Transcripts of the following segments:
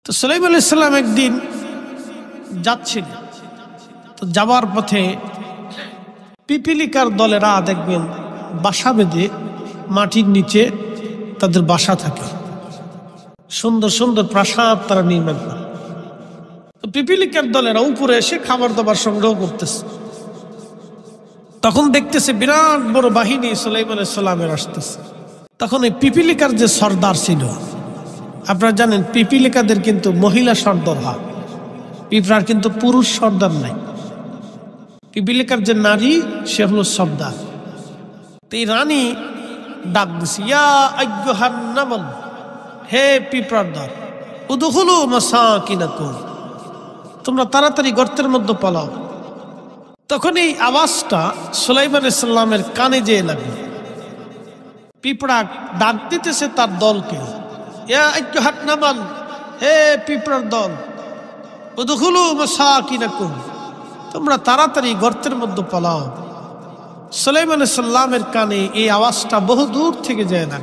তো সুলাইমান আলাইহিস সালাম একদিন যাচ্ছিলেন, তো যাবার পথে পিপিলিকার দলেরা দেখবেন বাসা বেঁধে মাটির নিচে তাদের বাসা থাকে, সুন্দর সুন্দর প্রাসাদ তারা নির্মাণ করে। তো পিপিলিকার দলেরা উপরে এসে খাবার দাবার সংগ্রহ করতেছে। তখন দেখতেছে বিরাট বড় বাহিনী সুলাইমান আলাইহিস সালামের আসতেছে। তখন এই পিপিলিকার যে সর্দার ছিল, আপনারা জানেন পিপিলিকাদের কিন্তু মহিলা সর্দার হয়, পিঁপড়ার কিন্তু পুরুষ সর্দার নাই। পিপিলিকার যে নারী সে হলো সর্দার। তো এই রানী ডাক দিছে, ইয়া আইয়ুহান নামল, হে পিঁপড়ার দল, উদখুলু মাসাকিনাকুম, তোমরা তাড়াতাড়ি গর্তের মধ্যে পালাও। তখন এই আওয়াজটা সুলাইমান আলাইহিস সালামের কানে যেয়ে লাগলো। পিঁপড়া ডাক দিতেছে তার দলকে, ইয়া আইয়ুহান নামল, হে পিঁপড়ার দল, উদখুলু মাসাকিনাকুম, তোমরা তাড়াতাড়ি গর্তের মধ্যে পালাও। সুলাইমান আলাইহিস সালামের কানে এই আওয়াজটা বহু দূর থেকে যায় না।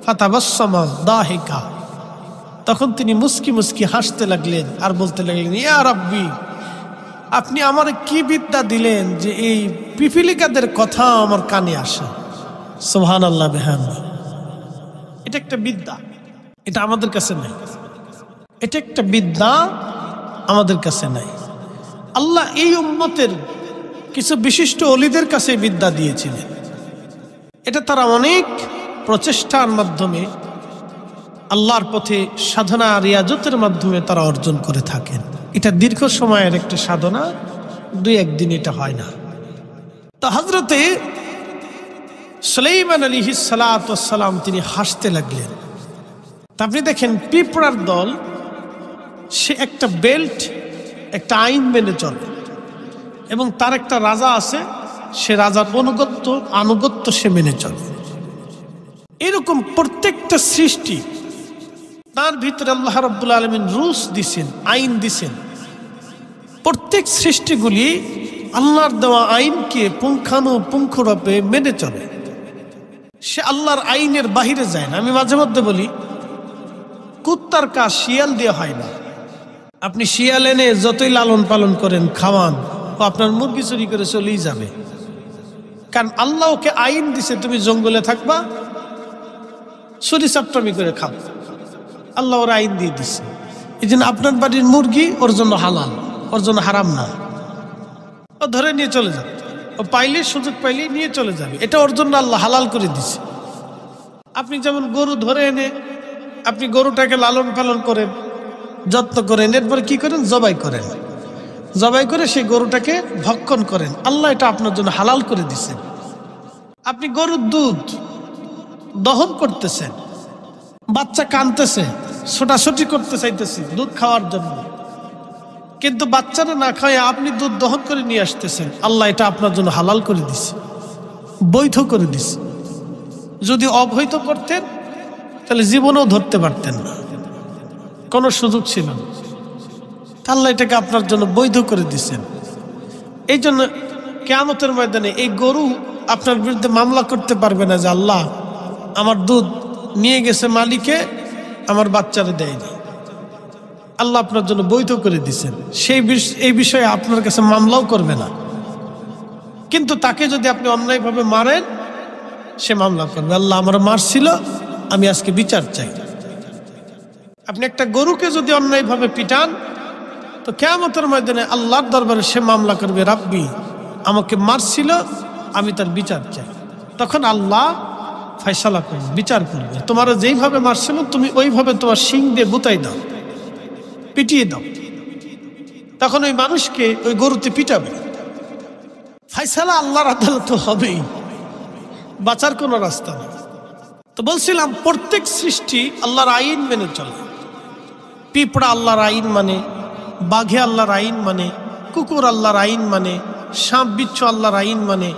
ফাতাবাসসামা দাহিকা, তখন তিনি মুস্কি মুস্কি হাসতে লাগলেন আর বলতে লাগলেন, ইয়া রাব্বি, আপনি আমার কি বিদ্যা দিলেন যে এই পিপিলিকাদের কথা আমার কানে আসে। সুবহানাল্লাহ বিহামদি। এটা একটা বিদ্যা, এটা আমাদের কাছে নাই। এটা একটা বিদ্যা আমাদের কাছে নাই। আল্লাহ এই উম্মতের কিছু বিশিষ্ট ওলিদের কাছে বিদ্যা দিয়েছিলেন। এটা তারা অনেক প্রচেষ্টার মাধ্যমে আল্লাহর পথে সাধনা রিয়াজতের মাধ্যমে তারা অর্জন করে থাকেন। এটা দীর্ঘ সময়ের একটা সাধনা, দুই একদিন এটা হয় না। তো হযরতে সুলাইমান আলাইহিস সালাতু ওয়াস সালাম তিনি হাসতে লাগলেন। তা আপনি দেখেন পিঁপড়ার দল সে একটা বেল্ট, একটা আইন মেনে চলে এবং তার একটা রাজা আছে, সে রাজার আনুগত্য সে মেনে চলে। এরকম প্রত্যেকটা সৃষ্টি তার ভিতরে আল্লাহ রাব্বুল আলামিন রুলস দিছেন, আইন দিছেন। প্রত্যেক সৃষ্টিগুলি আল্লাহর দেওয়া আইনকে পুঙ্খানুপুঙ্খরূপে মেনে চলে। সে আল্লাহর আইনের বাহিরে যায় না। আমি মাঝে মধ্যে বলি, কুত্তার কাজ শিয়াল দিয়ে হয় না। আপনি শিয়াল এনে যতই লালন পালন করেন, খাওয়ান, ও আপনার মুরগি চুরি করে চলেই যাবে। কারণ আল্লাহ ওকে আইন দিছে, তুমি জঙ্গলে থাকবা, চুরি চাপটামি করে খাও। আল্লাহ ওর আইন দিয়ে দিছে। এই জন্য আপনার বাড়ির মুরগি ওর জন্য হালাল, ওর জন্য হারাম না। ও ধরে নিয়ে চলে যাবে, ও পাইলে সুযোগ পাইলে নিয়ে চলে যাবে। এটা ওর জন্য আল্লাহ হালাল করে দিছে। আপনি যেমন গরু ধরে এনে আপনি গরুটাকে লালন পালন করেন, যত্ন করেন, এরপরে কি করেন, জবাই করেন। জবাই করে সেই গরুটাকে ভক্ষণ করেন। আল্লাহ এটা আপনার জন্য হালাল করে দিছেন। আপনি গরুর দুধ দহন করতেছেন, বাচ্চা কাঁদতেছে, ছোটাছুটি করতে চাইতেছে দুধ খাওয়ার জন্য, কিন্তু বাচ্চারা না খায় আপনি দুধ দহন করে নিয়ে আসতেছেন। আল্লাহ এটা আপনার জন্য হালাল করে দিছে, বৈধ করে দিছে। যদি অবৈধ করতেন তাহলে জীবনেও ধরতে পারতেন না, কোনো সুযোগ ছিল না। আল্লাহ এটাকে আপনার জন্য বৈধ করে দিছেন। এই জন্য কিয়ামতের ময়দানে এই গরু আপনার বিরুদ্ধে মামলা করতে পারবে না যে আল্লাহ আমার দুধ নিয়ে গেছে মালিকে, আমার বাচ্চারা দেয়নি। আল্লাহ আপনার জন্য বৈধ করে দিছেন, এই বিষয়ে আপনার কাছে মামলাও করবে না। কিন্তু তাকে যদি আপনি অন্যায়ভাবে মারেন, সে মামলা করবে, আল্লাহ আমার মারছিল, আমি আজকে বিচার চাই। আপনি একটা গরুকে যদি অন্যায়ভাবে পিটান, তো কিয়ামতের ময়দানে আল্লাহর দরবারে সে মামলা করবে, রাব্বি আমাকে মারছিল, আমি তার বিচার চাই। তখন আল্লাহ ফয়সালা করবে, বিচার করবে, তোমার যেইভাবে মারছিল তুমি ওইভাবে তোমার শিং দিয়ে গুতাই দাও, পিটিয়ে দাও। তখন ওই মানুষকে ওই গরুতে পিটাবে। ফয়সালা আল্লাহর আদালত হবেই, বাঁচার কোনো রাস্তা নেই। তো বলছিলাম প্রত্যেক সৃষ্টি আল্লাহর আইন মেনে চলে। পিঁপড়া আল্লাহর আইন মানে, বাঘে আল্লাহর আইন মানে, কুকুর আল্লাহর আইন মানে, সাপ বিচ্ছু আল্লাহর আইন মানে।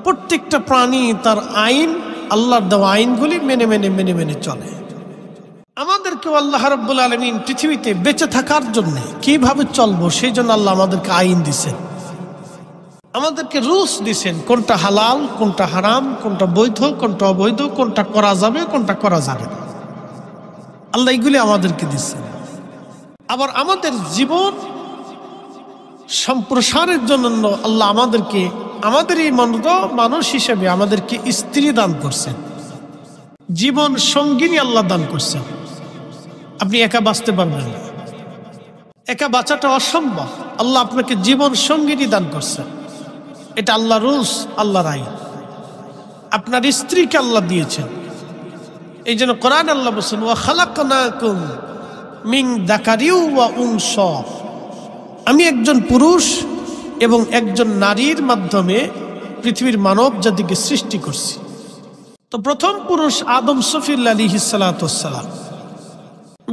প্রত্যেকটা প্রাণী তার আইন, আল্লাহর দেওয়া আইনগুলি মেনে মেনে মেনে মেনে চলে। আমাদেরকেও আল্লাহ রাব্বুল আলামিন পৃথিবীতে বেঁচে থাকার জন্য কিভাবে চলবো সেই জন্য আল্লাহ আমাদেরকে আইন দিছেন, আমাদেরকে রুলস দিছেন, কোনটা হালাল, কোনটা হারাম, কোনটা বৈধ, কোনটা অবৈধ, কোনটা করা যাবে, কোনটা করা যাবে না। আল্লাহ এগুলি আমাদেরকে দিচ্ছেন। আবার আমাদের জীবন সম্প্রসারের জন্য আল্লাহ আমাদেরকে, আমাদের এই মানুষ হিসেবে আমাদেরকে স্ত্রী দান করছেন, জীবন সঙ্গিনী আল্লাহ দান করছেন। আপনি একা বাঁচতে পারবেন না, একা বাঁচাটা অসম্ভব। আল্লাহ আপনাকে জীবন সঙ্গিনী দান করছেন, এটা আল্লাহ রুলস, আল্লাহর আইন। আপনার স্ত্রীকে আল্লাহ দিয়েছেন। এই জন্য কোরআন আল্লাহ বলছেন, ওয়া খালাকনাকুম মিন যাকারিন ওয়া উনসা, আমি একজন পুরুষ এবং একজন নারীর মাধ্যমে পৃথিবীর মানব জাতিকে সৃষ্টি করছি। তো প্রথম পুরুষ আদম সফিউল্লাহ আলাইহিস সালাতু ওয়াস সালাম।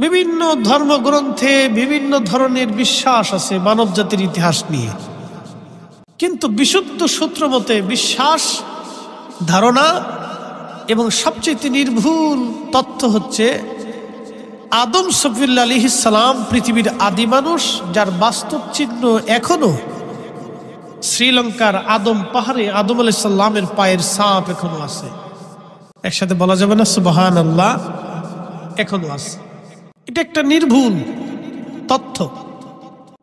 বিভিন্ন ধর্মগ্রন্থে বিভিন্ন ধরনের বিশ্বাস আছে মানব জাতির ইতিহাস নিয়ে, কিন্তু বিশুদ্ধ সূত্র মতে বিশ্বাস, ধারণা এবং সবচেয়ে নির্ভুল তথ্য হচ্ছে আদম সফিউল্লাহ আলাইহিস সালাম পৃথিবীর আদি মানুষ, যার বাস্তব চিহ্ন এখনো শ্রীলঙ্কার আদম পাহাড়ে আদম আলাইহিস সালামের পায়ের ছাপ এখনো আছে। একসাথে বলা যাবে না সুবহানাল্লাহ? এখনো আছে। এটা একটা নির্ভুল তথ্য।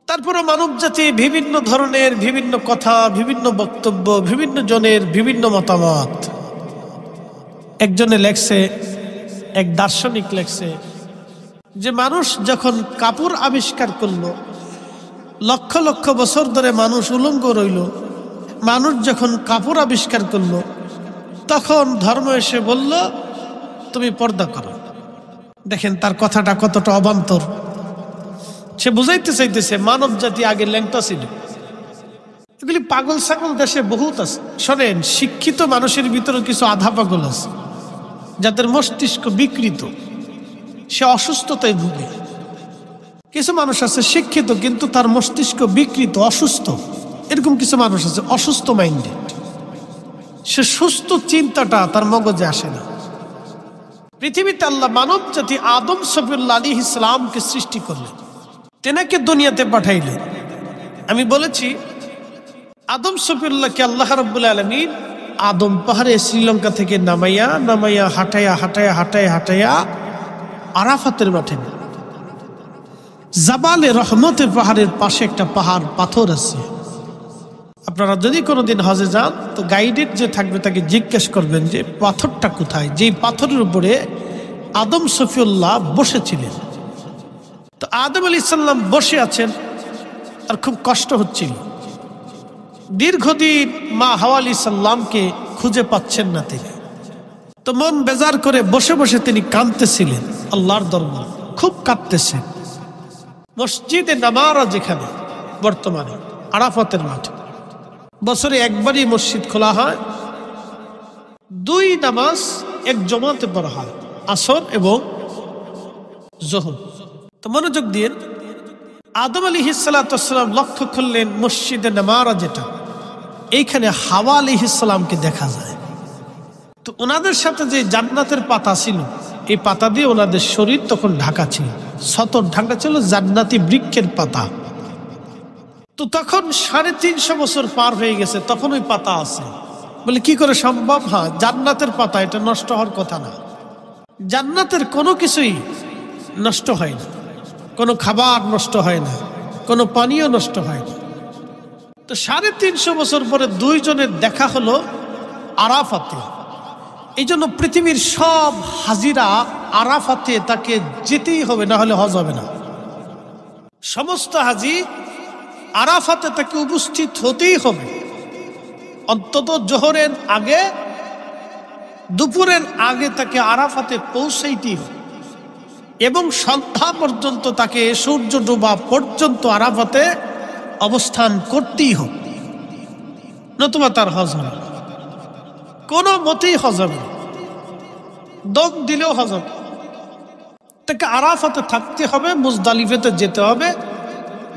তারপরে মানব জাতি বিভিন্ন ধরনের বিভিন্ন কথা, বিভিন্ন বক্তব্য, বিভিন্ন জনের বিভিন্ন মতামত। একজনে লেখছে, এক দার্শনিক লেখছে যে মানুষ যখন কাপড় আবিষ্কার করলো, লক্ষ লক্ষ বছর ধরে মানুষ উলঙ্গ রইল, মানুষ যখন কাপড় আবিষ্কার করলো তখন ধর্ম এসে বলল তুমি পর্দা করো। দেখেন তার কথাটা কতটা অবান্তর। সে বুঝাইতে চাইতেছে মানব জাতি আগে ল্যাংটা ছিল। এগুলি পাগল ছাগল দেশে বহুত আছে। শোনেন, শিক্ষিত মানুষের ভিতরে কিছু আধা পাগল আছে, যাদের মস্তিষ্ক বিকৃত, সে অসুস্থতায় ভুগে। কিছু মানুষ আছে শিক্ষিত কিন্তু তার মস্তিষ্ক বিকৃত, অসুস্থ। এরকম কিছু মানুষ আছে অসুস্থ মাইন্ডেড, সে সুস্থ চিন্তাটা তার মগজে আসে না। পৃথিবীতে আল্লাহ মানব জাতি আদম সফিউল্লাহ আলাইহিস সালামকে সৃষ্টি করলেন, তেনাকে দুনিয়াতে পাঠাইলেন। আমি বলেছি আদম সফিউল্লাহকে আল্লাহ রাব্বুল আলামিন আদম পাহাড়ে শ্রীলঙ্কা থেকে নামাইয়া হাঁটাইয়া আরাফাতের মাঠে, জাবালে রহমতের পাহাড়ের পাশে একটা পাহাড় পাথর আছে। আপনারা যদি কোনোদিন হজে যান তো গাইডেড যে থাকবে তাকে জিজ্ঞেস করবেন যে পাথরটা কোথায়। যেই পাথরের উপরে আদম সফিউল্লাহ বসেছিলেন। তো আদম আলাইহিস সালাম বসে আছেন, আর খুব কষ্ট হচ্ছিল। দীর্ঘদিন মা হাওয়া আলাইহিস সালামকে খুঁজে পাচ্ছেন না তিনি। তো মন বেজার করে বসে বসে তিনি কাঁদতেছিলেন আল্লাহর দরবারে, খুব কাঁদতেছেন। মসজিদে নামারা যেখানে বর্তমানে আরাফাতের মাঠে বছরে একবারই মসজিদ খোলা হয়, দুই নামাজ এক জমাতে পড়া হয়, আসর এবং যোহর। তো মনোযোগ দিয়ে আদম আলাইহিস সালাতু ওয়াস সালাম লক্ষ্য করলেন মসজিদে নামারা যেটা, এইখানে হাওয়া আলাইহিস সালামকে দেখা যায়। তো ওনাদের সাথে যে জান্নাতের পাতা ছিল, এই পাতা দিয়ে ওনাদের শরীর তখন ঢাকা ছিল, সতর ঢাকা ছিল জান্নাতি বৃক্ষের পাতা। তো তখন 350 বছর পার হয়ে গেছে, তখন ওই পাতা আছে। বলে কি করে সম্ভব? হ্যাঁ, জান্নাতের পাতা, এটা নষ্ট হওয়ার কথা না। জান্নাতের কোনো কিছুই নষ্ট হয় না, কোনো খাবার নষ্ট হয় না, কোনো পানীয় নষ্ট হয় না। তো 350 বছর পরে দুইজনের দেখা হলো আরাফাতে। এই জন্য পৃথিবীর সব হাজিরা আরাফাতে তাকে যেতেই হবে, না হলে হজ হবে না। সমস্ত হাজি আরাফাতে তাকে উপস্থিত হতেই হবে, অন্তত জোহরের আগে, দুপুরের আগে তাকে আরাফাতে পৌঁছাইতেই হবে, এবং সন্ধ্যা পর্যন্ত তাকে সূর্য ডোবা পর্যন্ত আরাফাতে অবস্থান করতেই হবে, নতুবা তার হজ হবে না। কোনো মতেই হজ হবে না, দম দিলেও হজ হবে। তাকে আরাফাতে থাকতে হবে, মুজদালিফাতে যেতে হবে,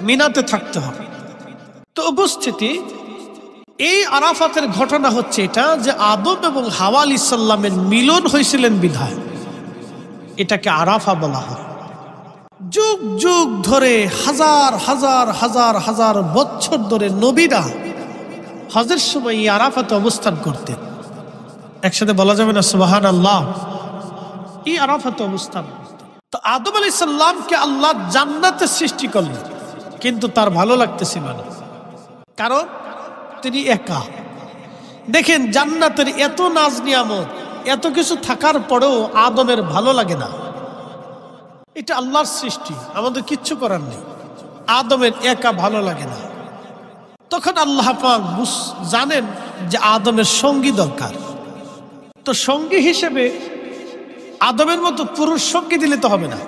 মিনাতে থাকতে হবে। তো উপস্থিতি এই আরাফাতের ঘটনা হচ্ছে এটা যে আদম এবং হাওয়া আলাইহিস সালামের মিলন হয়েছিলেন বিধায় এটাকে আরাফা বলা হয়। যুগ যুগ ধরে হাজার হাজার হাজার হাজার বছর ধরে নবীরা হজের সময় এই আরাফাতে অবস্থান করতেন। একসাথে বলা যাবে না সুবহানাল্লাহ? এই আরাফাতে অবস্থান। তো আদম আলাইহিস সালামকে আল্লাহ জান্নাতে সৃষ্টি করলেন, কিন্তু তার ভালো লাগতেছিল না, কারণ তিনি একা। দেখেন জান্নাতের এত নাজ নিয়ামত, এত কিছু থাকার পরেও আদমের ভালো লাগে না। এটা আল্লাহর সৃষ্টি, আমাদের কিচ্ছু করার নেই। আদমের একা ভালো লাগে না। তখন আল্লাহ পাক জানেন যে আদমের সঙ্গী দরকার। তো সঙ্গী হিসেবে আদমের মতো পুরুষ সঙ্গী দিলে তো হবে না,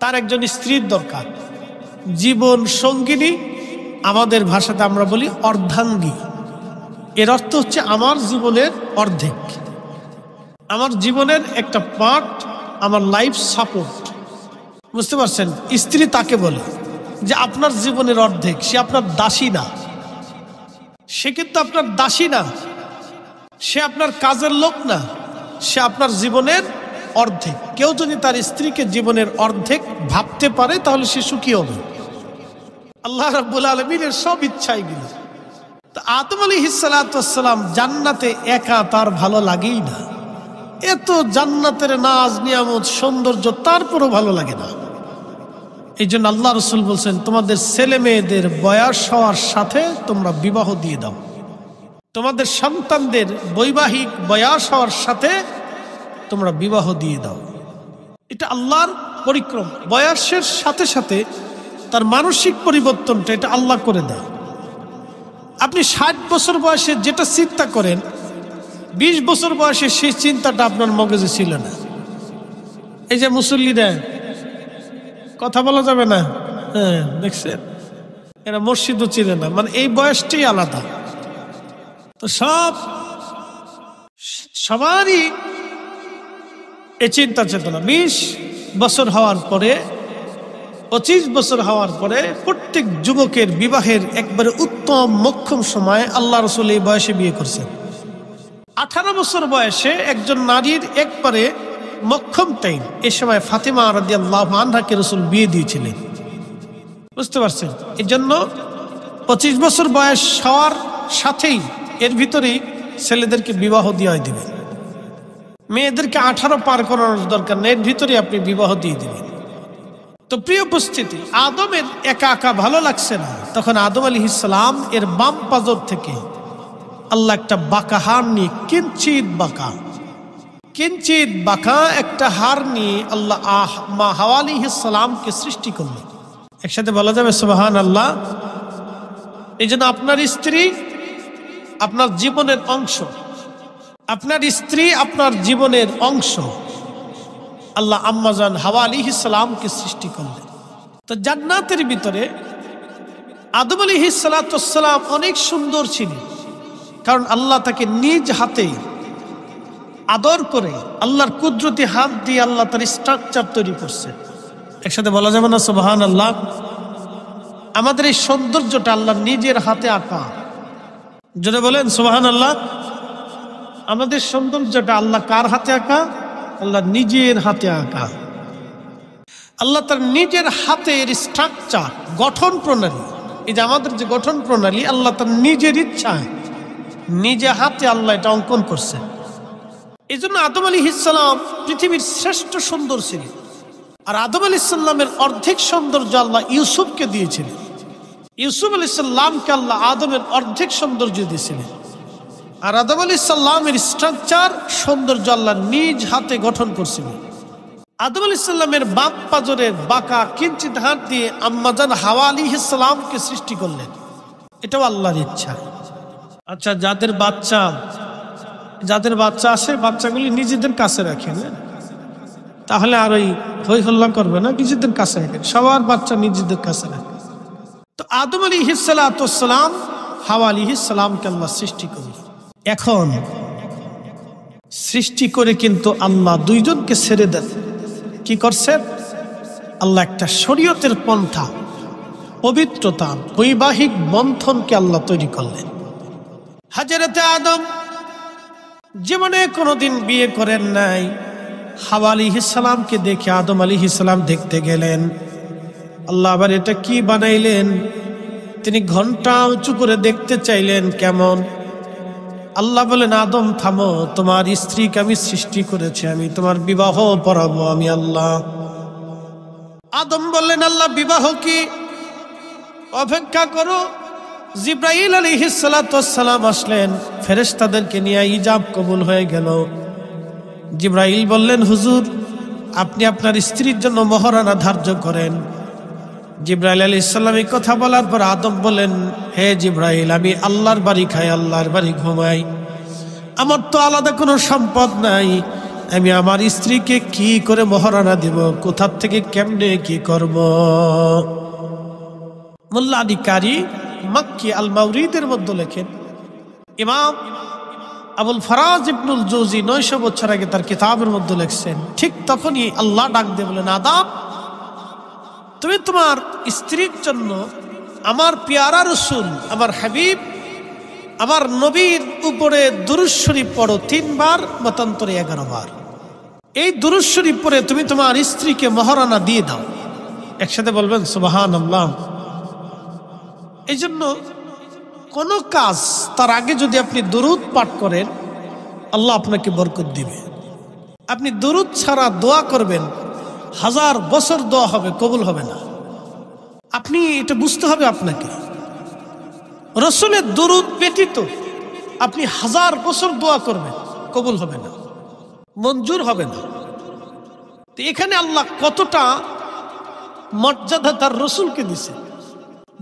তার একজন স্ত্রীর দরকার। জীবন সঙ্গিনী, আমাদের ভাষাতে আমরা বলি অর্ধাঙ্গী। এর অর্থ হচ্ছে আমার জীবনের অর্ধেক, আমার জীবনের একটা পার্ট, আমার লাইফ সাপোর্ট। বুঝতে পারছেন? স্ত্রী তাকে বলে যে আপনার জীবনের অর্ধেক। সে আপনার দাসী না, সে কিন্তু আপনার দাসী না, সে আপনার কাজের লোক না, সে আপনার জীবনের অর্ধেক। কেউ যদি তার স্ত্রীকে জীবনের অর্ধেক ভাবতে পারে তাহলে সে সুখী হবে। আল্লাহ রাব্বুল আলামিনের সব ইচ্ছাই গিয়ে। তো আদম আলাইহিস সালাতু ওয়াস সালাম জান্নাতে একা তার ভালো লাগেই না। এত জান্নাতের নাজ নিয়ামত সৌন্দর্য, তারপরও ভালো লাগে না। এই জন্য আল্লাহ রাসূল বলছেন, তোমাদের ছেলে মেয়েদের বয়স হওয়ার সাথে তোমরা বিবাহ দিয়ে দাও। তোমাদের সন্তানদের বৈবাহিক বয়স হওয়ার সাথে তোমরা বিবাহ দিয়ে দাও। এটা আল্লাহর পরিক্রম। বয়সের সাথে সাথে তার মানসিক পরিবর্তনটা এটা আল্লাহ করে দেয়। আপনি 60 বছর বয়সে যেটা চিন্তা করেন, 20 বছর বয়সে সেই চিন্তাটা আপনার মগজে ছিল না। এই যে মুসল্লিরা, কথা বলা যাবে না, হ্যাঁ দেখছেন, এরা মসজিদও চিনে না, মানে এই বয়সটাই আলাদা। তো সবারই এই চিন্তা চেতনা 20 বছর হওয়ার পরে, 25 বছর হওয়ার পরে প্রত্যেক যুবকের বিবাহের একবারে উত্তম মক্ষম সময় আল্লাহ রাসূল এই বয়সে বিয়ে করছেন। 18 বছর বয়সে একজন নারীর একবারে মক্ষম টাইম। এ সময় ফাতেমা রাদিয়াল্লাহু আনহাকে রাসূল বিয়ে দিয়েছিলেন। বুঝতে পারছেন? এই জন্য 25 বছর বয়স হওয়ার সাথেই এর ভিতরেই ছেলেদেরকে বিবাহ দিয়ে দিবেন। মেয়েদেরকে 18 পার করানোর দরকার নেই, এর ভিতরে আপনি বিবাহ দিয়ে দিবেন। তো প্রিয় উপস্থিতি, আদমের একা একা ভালো লাগছে না। তখন আদম আলাইহিস সালাম এর বাম পাজর থেকে আল্লাহ একটা বাঁকা হাড় নিয়ে, কিঞ্চিত বাঁকা একটা হাড় নিয়ে আল্লাহ মা হাওয়া আলাইহিস সালামকে সৃষ্টি করলেন। একসাথে বলা যাবে সুবহানাল্লাহ। এই জন্য আপনার স্ত্রী আপনার জীবনের অংশ, আপনার স্ত্রী আপনার জীবনের অংশ। আল্লাহ আম্মাজান হাওয়া আলাইহিস সালামকে সৃষ্টি করলেন। তো জান্নাতের ভিতরে আদম আলাইহিস সালাতু ওয়াস সালাম অনেক সুন্দর ছিলেন, কারণ আল্লাহ তাকে নিজ হাতে আদর করে আল্লাহর কুদরতি হাত দিয়ে আল্লাহ তার স্ট্রাকচার তৈরি করছেন। একসাথে বলা যাবে না সুবহানাল্লাহ? আমাদের এই সৌন্দর্যটা আল্লাহ নিজের হাতে আঁকা। জোরে বলেন সুবহানাল্লাহ। আমাদের সৌন্দর্যটা আল্লাহ কার হাতে আঁকা? আল্লাহ নিজের হাতে আঁকা। আল্লাহ তার নিজের হাতের স্ট্রাকচার, গঠন প্রণালী, এই যে আমাদের যে গঠন প্রণালী, আল্লাহ তার নিজের ইচ্ছায় নিজে হাতে আল্লাহ এটা অঙ্কন করছে। এই জন্য আদম আলাইহিস সালাম পৃথিবীর শ্রেষ্ঠ সুন্দর ছিলেন। আর আদম আলাইহিস সালামের অর্ধেক সৌন্দর্য আল্লাহ ইউসুফকে দিয়েছিলেন। ইউসুফ আলাইহিস সালামকে আল্লাহ আদমের অর্ধেক সৌন্দর্য দিয়েছিলেন। আর আদম আলাইহিস সালামের স্ট্রাকচার সৌন্দর্য আল্লাহ নিজ হাতে গঠন করছিলেন। আদম আলাইহিস সালামের বাম পাজরের বাঁকা কিঞ্চিত হাত দিয়ে আম্মাজান হাওয়া আলাইহিস সালামকে সৃষ্টি করলেন। এটাও আল্লাহর ইচ্ছা। আচ্ছা, যাদের বাচ্চা আসে, বাচ্চাগুলি নিজেদের কাছে রাখেন, তাহলে আর ওই হই হল্লা করবে না। নিজেদের কাছে রাখেন, সবার বাচ্চা নিজেদের কাছে রাখেন। তো আদম আলাইহিস সালাতু ওয়াস সালাম হাওয়া আলাইহিস সালামকে আল্লাহ সৃষ্টি করলেন। এখন সৃষ্টি করে কিন্তু আল্লাহ দুইজনকে ছেড়ে দেন। কি করছেন? আল্লাহ একটা শরীয়তের পন্থা, পবিত্রতা, বৈবাহিক বন্ধনকে আল্লাহ তৈরি করলেন। হযরতে আদম জীবনে কোনোদিন বিয়ে করেন নাই। হাওয়া আলাইহিস সালামকে দেখে আদম আলাইহিস সালাম দেখতে গেলেন। আল্লাহ আবার এটা কি বানাইলেন? তিনি ঘন্টা উঁচু করে দেখতে চাইলেন কেমন। আল্লাহ বলেন, আদম থামো, তোমার স্ত্রীকে আমি সৃষ্টি করেছি, আমি তোমার বিবাহ পড়াবো আমি আল্লাহ। আদম বললেন, আল্লাহ বিবাহ কি? অপেক্ষা করো। জিব্রাইল আলাইহিস সালাতু ওয়াস সালাম আসলেন, ফেরেশতাদেরকে নিয়ে ইজাব কবুল হয়ে গেল। জিব্রাইল বললেন, হুজুর আপনি আপনার স্ত্রীর জন্য মহরানা ধার্য করেন। জিব্রাইল আলাইহিস সালাম এই কথা বলার পর আদম বলেন, হে জিব্রাইল, আমি আল্লাহর বাড়ি খাই, আল্লাহর বাড়ি ঘুমাই, আমার তো আলাদা কোনো সম্পদ নাই, আমি আমার স্ত্রীকে কি করে মহরানা দিব, কোথা থেকে কেমনে কি করব? মোল্লা আলী কারি মাক্কি আল মাউরিদের মধ্যে লেখেন, ইমাম আবুল ফারাজ ইবনুল জৌজি 900 বছর আগে তার কিতাবের মধ্যে লিখছেন, ঠিক তখনই আল্লাহ ডাক দিয়ে বলেন, আদম তুমি তোমার স্ত্রীর জন্য আমার পেয়ারা রাসূল, আমার হাবিব, আমার নবীর উপরে দুরূদ শরীফ পড়ো 3 বার, মতান্তরে 11 বার। এই দুরূদ শরীফ পড়ে তুমি তোমার স্ত্রীকে মহরানা দিয়ে দাও। একসাথে বলবেন সুবহানাল্লাহ। এই জন্য কোন কাজ তার আগে যদি আপনি দুরূদ পাঠ করেন, আল্লাহ আপনাকে বরকত দিবে। আপনি দুরূদ ছাড়া দোয়া করবেন, 1000 বছর দোয়া হবে, কবুল হবে না। আপনি এটা বুঝতে হবে আপনাকে। রাসূলের দুরূদ ব্যতীত আপনি 1000 বছর দোয়া করবেন, কবুল হবে না, মঞ্জুর হবে না। তো এখানে আল্লাহ কতটা মর্যাদা তার রাসূলকে দিয়েছে,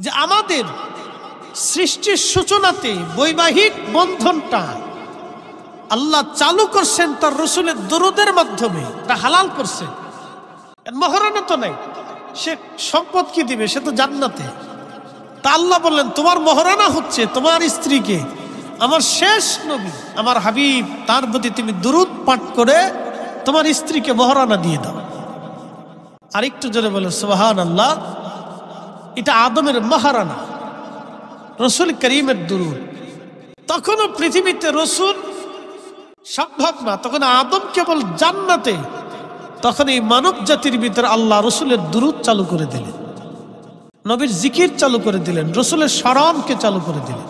যে আমাদের সৃষ্টির সূচনাতে বৈবাহিক বন্ধনটা আল্লাহ চালু করছেন তার রাসূলের দরুদের মাধ্যমে, তা হালাল করছে। মহরানা তো নাই, সে সম্পদ কি দিবে, সে তো জান্নাতে। তা আল্লাহ বললেন, তোমার মহরানা হচ্ছে তোমার স্ত্রীকে আমার শেষ নবী, আমার হাবিব, তার প্রতি তুমি দুরূদ পাঠ করে তোমার স্ত্রীকে মহরানা দিয়ে দাও। আরেকটু জোরে বলে সুবহানাল্লাহ। এটা আদমের মহারানা, রাসূল করিমের দুরূদ। তখনও পৃথিবীতে রাসূল সম্ভব না, তখন আদম কেবল জান্নাতে। তখন এই মানব জাতির ভিতরে আল্লাহ রাসূলের দুরূদ চালু করে দিলেন, নবীর জিকির চালু করে দিলেন, রাসূলের স্মরণকে চালু করে দিলেন।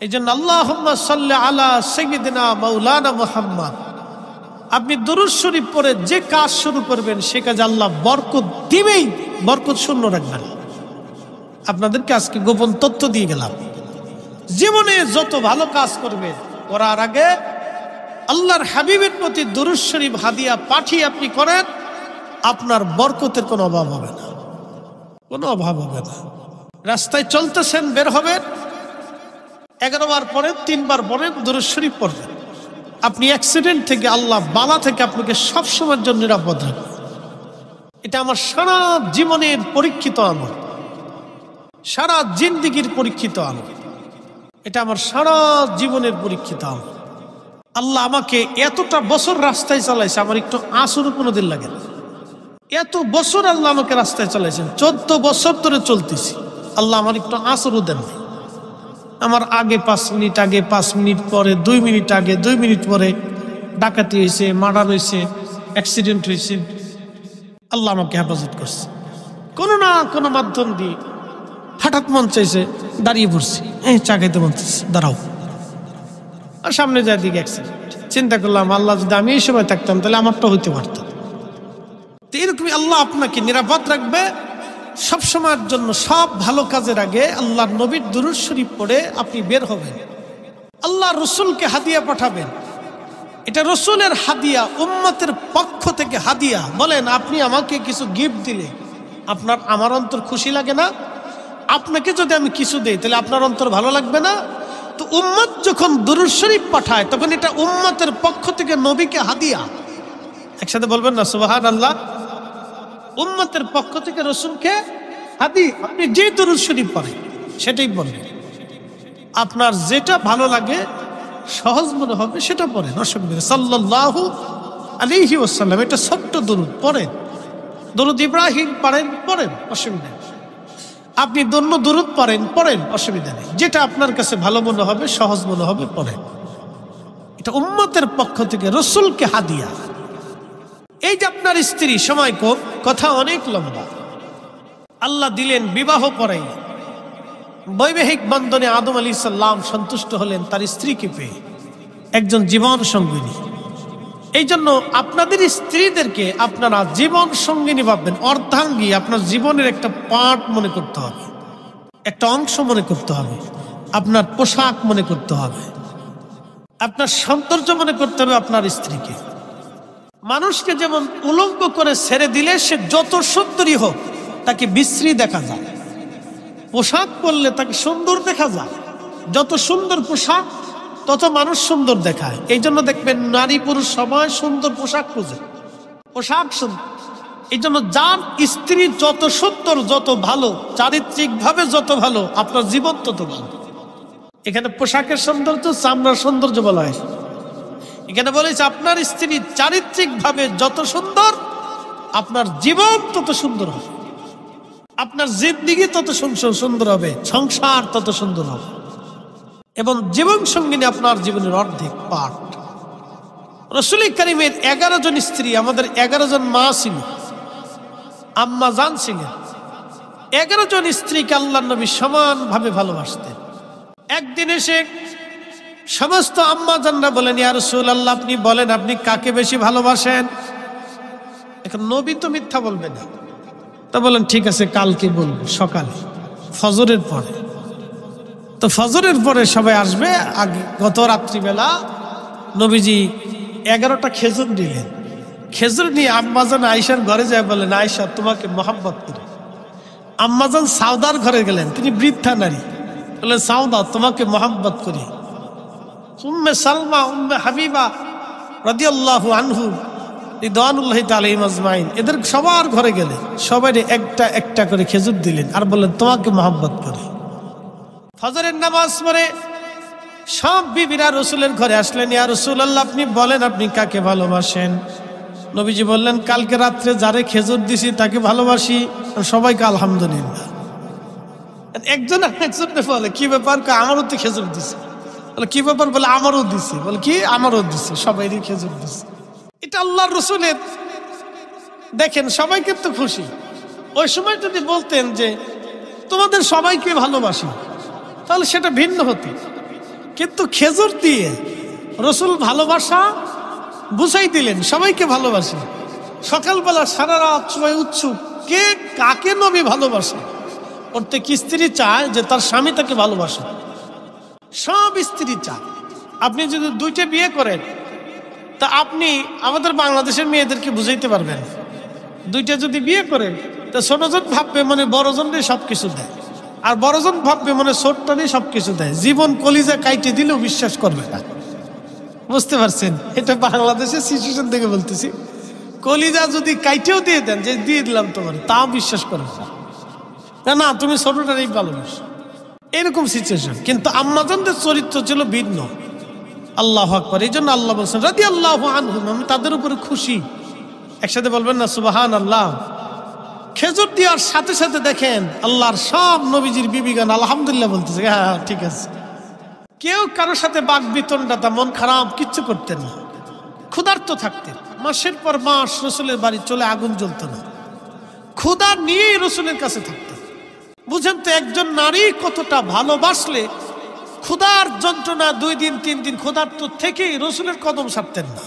এই জন্য আল্লাহুম্মা সাল্লি আলা সাইয়্যিদিনা মাওলানা মুহাম্মদ, আপনি দুরূদ শরীফ পড়ে যে কাজ শুরু করবেন সে কাজে আল্লাহ বরকত দিবেই, বরকত শূন্য রাখবেন। আপনাদেরকে আজকে গোপন তথ্য দিয়ে গেলাম, জীবনে যত ভালো কাজ করবেন করার আগে আল্লাহর হাবিবের প্রতি দুরূদ শরীফ হাদিয়া পাঠিয়ে আপনি করেন, আপনার বরকতের কোনো অভাব হবে না, কোনো অভাব হবে না। রাস্তায় চলতেছেন, বের হবেন, 11 বার পড়েন, 3 বার পড়েন, দুরূদ শরীফ পড়বেন। আপনি অ্যাক্সিডেন্ট থেকে, আল্লাহ বালা থেকে আপনাকে সবসময়ের জন্য নিরাপদ রাখবেন। এটা আমার সারা জীবনের পরীক্ষিত আমল, সারা জিন্দেগির পরীক্ষিত আমল। এটা আমার সারা জীবনের পরীক্ষিত আমল। আল্লাহ আমাকে এতটা বছর রাস্তায় চালাইছে, আমার একটু আঁচড়ও কোনোদিন লাগে না। এত বছর আল্লাহ আমাকে রাস্তায় চালাইছেন, 14 বছর ধরে চলতেছি, আল্লাহ আমার একটু আঁচড়ও দেন নাই। আমার আগে 5 মিনিট আগে, 5 মিনিট পরে, 2 মিনিট আগে, 2 মিনিট পরে ডাকাতি হয়েছে, মার্ডার হয়েছে, অ্যাক্সিডেন্ট হয়েছে, আল্লাহ আমাকে হেফাজত করছে। কোনো না কোনো মাধ্যম দিয়ে হঠাৎ মন চাইছে, দাঁড়িয়ে পড়ছি, চা খাইতে মন চাইছে, দাঁড়াও, আর সামনে যায় দিকে অ্যাক্সিডেন্ট। চিন্তা করলাম, আল্লাহ যদি আমি এই সময় থাকতাম তাহলে আমারটা হইতে পারত। তো এরকমই আল্লাহ আপনাকে নিরাপদ রাখবে সবসময়ের জন্য। সব ভালো কাজের আগে আল্লাহর নবীর দুরূদ শরীফ পড়ে আপনি বের হবেন, আল্লাহ রসুলকে হাদিয়া পাঠাবেন। এটা রসুলের হাদিয়া, উম্মতের পক্ষ থেকে হাদিয়া। বলেন, আপনি আমাকে কিছু গিফট দিলে আপনার, আমার অন্তর খুশি লাগে না? আপনাকে যদি আমি কিছু দেই তাহলে আপনার অন্তর ভালো লাগবে না? তো উম্মত যখন দুরূদ শরীফ পাঠায় তখন এটা উম্মতের পক্ষ থেকে নবীকে হাদিয়া। একসাথে বলবেন না সুবহানাল্লাহ। উম্মতের পক্ষ থেকে রসুলকে হাদিয়া। আপনি যে দুরূদ শরীফ পড়েন সেটাই বলবেন, আপনার যেটা ভালো লাগে, সহজ মনে হবে সেটা পড়েন, অসুবিধা নেই। সাল্লাল্লাহু আলাইহি ওয়াসাল্লাম, এটা ছোট্ট দুরূদ পড়েন। দুরূদ ইব্রাহিম পড়েন, পড়েন, অসুবিধা নেই। আপনি দন্য দুরূদ পড়েন, অসুবিধা নেই। যেটা আপনার কাছে ভালো মনে হবে, সহজ মনে হবে, পড়েন। এটা উম্মতের পক্ষ থেকে রসুলকে হাদিয়া। এই যে আপনার স্ত্রী, সময় কম, কথা অনেক লম্বা, আল্লাহ দিলেন বিবাহ পড়াই। বৈবাহিক বন্ধনে আদম আলাইহিস সালাম সন্তুষ্ট হলেন তার স্ত্রীকে পেয়ে, একজন জীবন সঙ্গিনী। এই জন্য আপনাদের স্ত্রীদেরকে আপনারা জীবন সঙ্গিনী ভাববেন, অর্ধাঙ্গী, আপনার জীবনের একটা পার্ট মনে করতে হবে, একটা অংশ মনে করতে হবে, আপনার পোশাক মনে করতে হবে, আপনার সৌন্দর্য মনে করতে হবে আপনার স্ত্রীকে। মানুষকে যেমন উলঙ্গ করে ছেড়ে দিলে সে যত সুন্দরী হোক তাকে বিশ্রী দেখা যায়, পোশাক পরলে তাকে সুন্দর দেখা যায়। যত সুন্দর পোশাক তত মানুষ সুন্দর দেখায়। এই জন্য দেখবেন নারী পুরুষ সবাই সুন্দর পোশাক খোঁজে, পোশাক সুন্দর। এই জন্য যার স্ত্রী যত সুন্দর, যত ভালো, চারিত্রিক ভাবে যত ভালো, আপনার জীবন তত ভালো। এখানে পোশাকের সৌন্দর্য, চামড়ার সৌন্দর্য বলা হয়। এখানে বলেছে আপনার স্ত্রী চারিত্রিক ভাবে যত সুন্দর, আপনার জীবন তত সুন্দর হবে, আপনার জিন্দেগি তত সুন্দর হবে, সংসার তত সুন্দর হবে। এবং জীবন সঙ্গিনী আপনার জীবনের অর্ধেক পার্ট। রাসূল কারীমের 11 জন স্ত্রী, আমাদের 11 জন মা ছিল, আম্মা জান ছিলেন। 11 জন স্ত্রীকে আল্লাহর নবী সমানভাবে ভালোবাসতেন। একদিন এসে সমস্ত আম্মা জানরা বলেন, ইয়া রাসূলুল্লাহ, আপনি বলেন আপনি কাকে বেশি ভালোবাসেন? এখন নবী তো মিথ্যা বলবে না, তা বলেন ঠিক আছে কালকে বলবো, সকালে ফজরের পরে। তো ফজরের পরে সবাই আসবে। আগে গত রাত্রিবেলা নবীজি 11টা খেজুর নিলেন। খেজুর নিয়ে আম্মাজান আয়েশার ঘরে যায়, বলেন আয়েশা তোমাকে মহব্বত করি। আম্মাজান সাউদার ঘরে গেলেন, তিনি বৃদ্ধা নারী, বললেন সাউদা তোমাকে মহব্বত করি। উম্মে সালমা, উম্মে হাবিবা রাদিয়াল্লাহু আনহু রিদওয়ানুল্লাহি তাআলা আজমাইন, এদের সবার ঘরে গেলেন, সবাই একটা একটা করে খেজুর দিলেন আর বললেন তোমাকে মহব্বত করি। ফজরের নামাজ পড়ে সব বিবিরা রাসূলের ঘরে আসলেন, ইয়া রাসূলুল্লাহ আপনি বলেন আপনি কাকে ভালোবাসেন? নবীজি বললেন কালকে রাত্রে যারে খেজুর দিছি তাকে ভালোবাসি। সবাইকে আলহামদুলিল্লাহ। একজন একজনকে বলে কি ব্যাপার? আমারও তো খেজুর দিছে। বলে কি ব্যাপার? বলে আমারও দিছে। বলে কি? আমারও দিছে, সবাইরই খেজুর দিছে। এটা আল্লাহর রাসূলের, দেখেন সবাইকে তো খুশি। ওই সময় যদি বলতেন যে তোমাদের সবাইকে ভালোবাসি, তাহলে সেটা ভিন্ন হতো। কিন্তু খেজুর দিয়ে রাসূল ভালোবাসা বুঝাই দিলেন, সবাইকে ভালোবাসি। সকালবেলা সারা রাত সবাই উৎসুক, কে কাকে নবী ভালোবাসে। প্রত্যেক স্ত্রী চায় যে তার স্বামী তাকে ভালোবাসে, সব স্ত্রী চায়। আপনি যদি 2টা বিয়ে করেন তা আপনি আমাদের বাংলাদেশের মেয়েদেরকে বুঝাইতে পারবেন। 2টা যদি বিয়ে করেন তা ছোটজন ভাববে মানে বড়জনরে সবকিছু দেয়, আর বড়জন ভাববে মানে ছোট্টরে সবকিছু দেয়। জীবন কলিজা কাইটে দিলেও বিশ্বাস করবে না। বুঝতে পারছেন? এটা বাংলাদেশের সিচুয়েশন থেকে বলতেছি। কলিজা যদি কাইটেও দিয়ে দেন যে দিয়ে দিলাম তোমার, তাও বিশ্বাস করবে না, না তুমি ছোটটারই ভালোবাসো, এরকম সিচুয়েশন। কিন্তু আম্মাজানদের চরিত্র ছিল ভিন্ন। আল্লাহু আকবার। এই জন্য আল্লাহ বলছেন রাদিয়াল্লাহু আনহুম, আমি তাদের উপরে খুশি। একসাথে বলবেন না সুবহানাল্লাহ। খেজুর দেওয়ার সাথে সাথে দেখেন আল্লাহর সব নবীজির বিবিগান আলহামদুলিল্লাহ বলতেছে, হ্যাঁ ঠিক আছে। কেউ কারোর সাথে বাক বিতণ্ডা, মন খারাপ কিচ্ছু করতেন না। ক্ষুধার্ত থাকতেন, মাসের পর মাস রাসূলের বাড়ি চলে আগুন জ্বলত না। ক্ষুধা নিয়েই রাসূলের কাছে থাকতেন। বুঝেন তো একজন নারী কতটা ভালোবাসলে ক্ষুধার যন্ত্রণা 2 দিন 3 দিন ক্ষুধার্ত থেকেই রাসূলের কদম ছাড়তেন না।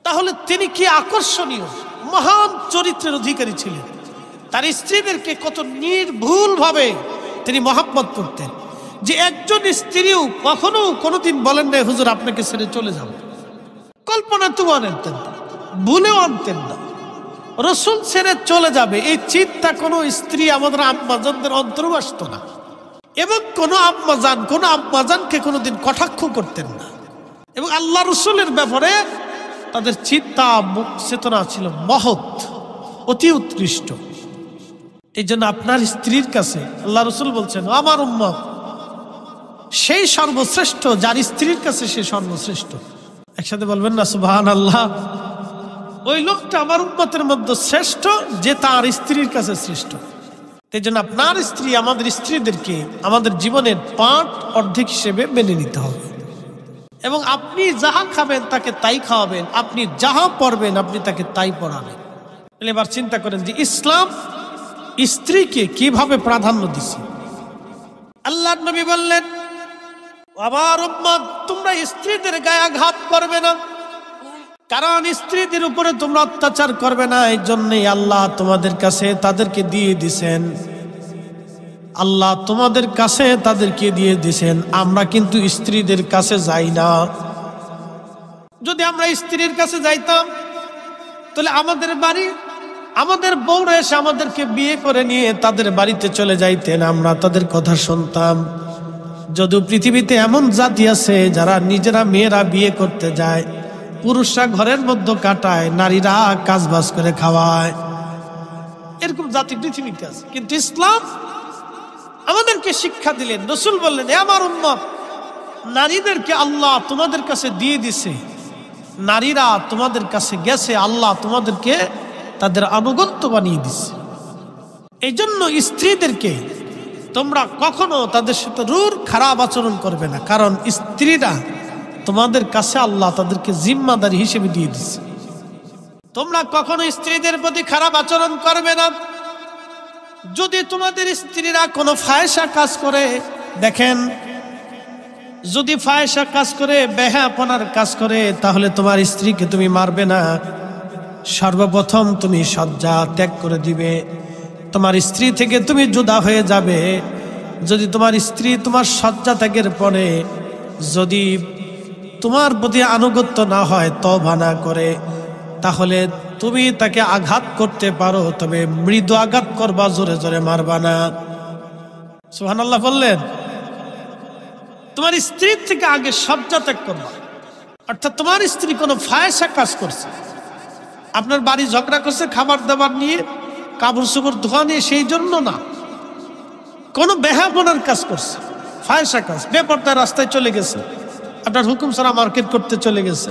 তাহলে তিনি কি আকর্ষণীয় মহান চরিত্রের অধিকারী ছিলেন। তার স্ত্রীদেরকে কত নির্ভুল ভাবে তিনি মহব্বত করতেন, যে একজন স্ত্রীও কখনো কোনোদিন বলেন না হুজুর আপনাকে ছেড়ে চলে যাব। কল্পনা তো আনতেন না, ভুলেও আনতেন না। রাসূল ছেড়ে চলে যাবে এই চিন্তা কোনো স্ত্রী আমাদের আম্মাজানদের অন্তরেও আসতো না। এবং কোনো আম্মাজানকে কোনোদিন কটাক্ষ করতেন না। এবং আল্লাহ রাসূলের ব্যাপারে তাদের চিন্তা চেতনা ছিল মহৎ, অতি উৎকৃষ্ট। এই জন্য আপনার স্ত্রীর কাছে আল্লাহ রাসূল বলছেন আমার উম্মত সেই সর্বশ্রেষ্ঠ যার স্ত্রীর কাছে সে সর্বশ্রেষ্ঠ। একসাথে বলবেন না সুবহানাল্লাহ। ওই লোকটা আমার উম্মতের মধ্যে শ্রেষ্ঠ যে তার স্ত্রীর কাছে শ্রেষ্ঠ। এই জন্য আপনার স্ত্রী, আমাদের স্ত্রীদেরকে আমাদের জীবনের পার্ট অর্ধেক হিসেবে মেনে নিতে হবে। এবং আপনি যাহা খাবেন তাকে তাই খাওয়াবেন, আপনি যাহা পড়বেন আপনি তাকে তাই পড়াবেন। এবার চিন্তা করেন যে ইসলাম স্ত্রীকে কিভাবে প্রাধান্য দিছে। আল্লাহর নবী বললেন আমার উম্মত তোমরা স্ত্রীদের গায়ে আঘাত করবে না, কারণ স্ত্রীদের উপরে তোমরা অত্যাচার করবে না, এই জন্যই আল্লাহ তোমাদের কাছে তাদেরকে দিয়ে দিছেন। আল্লাহ তোমাদের কাছে তাদেরকে দিয়ে দিছেন। আমরা কিন্তু স্ত্রীদের কাছে যাই না। যদি আমরা স্ত্রীর কাছে যাইতাম তাহলে আমাদের বাড়ি, আমাদের বউরা এসে আমাদেরকে বিয়ে করে নিয়ে তাদের বাড়িতে চলে যাইতেন, আমরা তাদের কথা শুনতাম। যদিও পৃথিবীতে এমন জাতি আছে যারা নিজেরা মেয়েরা বিয়ে করতে যায়, পুরুষরা ঘরের মধ্যে কাটায়, নারীরা কাজবাজ করে খাওয়ায়, এরকম জাতি পৃথিবীতে আছে। কিন্তু ইসলাম আমাদেরকে শিক্ষা দিলেন, রাসূল বললেন, এ আমার উম্মত, নারীদেরকে আল্লাহ তোমাদের কাছে দিয়ে দিছে, নারীরা তোমাদের কাছে গেছে, আল্লাহ তোমাদেরকে তাদের আনুগত্য বানিয়ে দিছে। এই জন্য স্ত্রীদেরকে তোমরা কখনো তাদের সাথে রূঢ় খারাপ আচরণ করবে না, কারণ স্ত্রীরা তোমাদের কাছে আল্লাহ তাদেরকে জিম্মাদারি হিসেবে দিয়ে দিছে। তোমরা কখনো স্ত্রীদের প্রতি খারাপ আচরণ করবে না। যদি তোমাদের স্ত্রীরা কোনো ফায়সা কাজ করে, দেখেন, যদি ফায়সা কাজ করে, বেহায়াপনার কাজ করে, তাহলে তোমার স্ত্রীকে তুমি মারবে না। সর্বপ্রথম তুমি শয্যা ত্যাগ করে দিবে, তোমার স্ত্রী থেকে তুমি জুদা হয়ে যাবে। যদি তোমার স্ত্রী তোমার শয্যা ত্যাগের পরে যদি তোমার প্রতি আনুগত্য না হয়, তওবা না করে, তাহলে তুমি তাকে আঘাত করতে পারো, তবে মৃদু আঘাত করবা, জোরে জোরে মারবা না। সুবহানাল্লাহ বললেন। তোমার স্ত্রীর থেকে আগে শয্যা ত্যাগ করবা, অর্থাৎ তোমার স্ত্রী কোনো ফায়সা কাজ করছে, আপনার বাড়ি ঝগড়া করছে খাবার দাবার নিয়ে, কাপড় চোপড় ধোয়া নিয়ে, সেই জন্য না, কোনো বেহায়াপনার কাজ করছে, ফায়সা কাজ, বেপরদায় রাস্তায় চলে গেছে, আপনার হুকুম ছাড়া মার্কেট করতে চলে গেছে,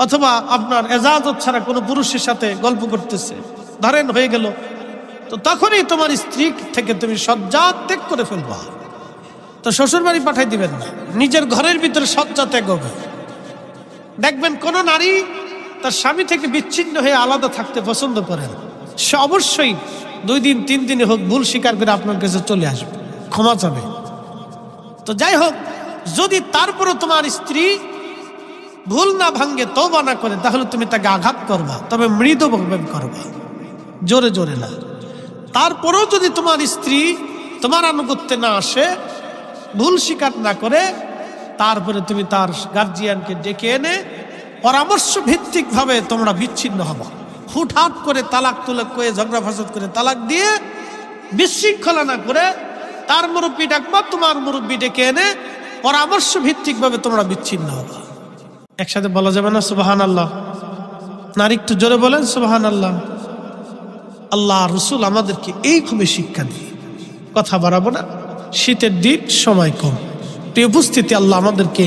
অথবা আপনার এজাজত ছাড়া কোনো পুরুষের সাথে গল্প করতেছে, ধরেন হয়ে গেল, তো তখনই তোমার স্ত্রী থেকে তুমি শয্যা ত্যাগ করে ফেলবা। তো শ্বশুর বাড়ি পাঠাই দিবেন না, নিজের ঘরের ভিতরে শয্যা ত্যাগ হবে। দেখবেন কোন নারী তার স্বামী থেকে বিচ্ছিন্ন হয়ে আলাদা থাকতে পছন্দ করে না, সে অবশ্যই 2 দিন 3 দিনে হোক ভুল স্বীকার করে আপনার কাছে চলে আসবে, ক্ষমা চাবে। তো যাই হোক, যদি তারপরও তোমার স্ত্রী ভুল না ভাঙ্গে, তওবা না করে, তাহলে তুমি তাকে আঘাত করবা, তবে মৃদুভাবে করবা, জোরে জোরে না। তারপরেও যদি তোমার স্ত্রী তোমার আনুগত্যে না আসে, ভুল স্বীকার না করে, তারপরে তুমি তার গার্জিয়ানকে ডেকে এনে পরামর্শ ভিত্তিক ভাবে তোমরা বিচ্ছিন্ন হবা। হুটহাট করে তালাক তুলাক করে, ঝগড়া ফাসাদ করে তালাক দিয়ে বিশৃঙ্খলা না করে তার মুরব্বী ডাকবা, তোমার মুরব্বী ডেকে এনে পরামর্শ ভিত্তিক ভাবে তোমরা বিচ্ছিন্ন হবা। একসাথে বলা যাবে না সুবহানাল্লাহ? নারী একটু জোরে বলেন সুবহানাল্লাহ। আল্লাহ রসুল আমাদেরকে এইভাবে শিক্ষা দিয়ে, কথা বাড়াবো না, শীতের দিন, সময় কম, প্রিয় উপস্থিতি, আল্লাহ আমাদেরকে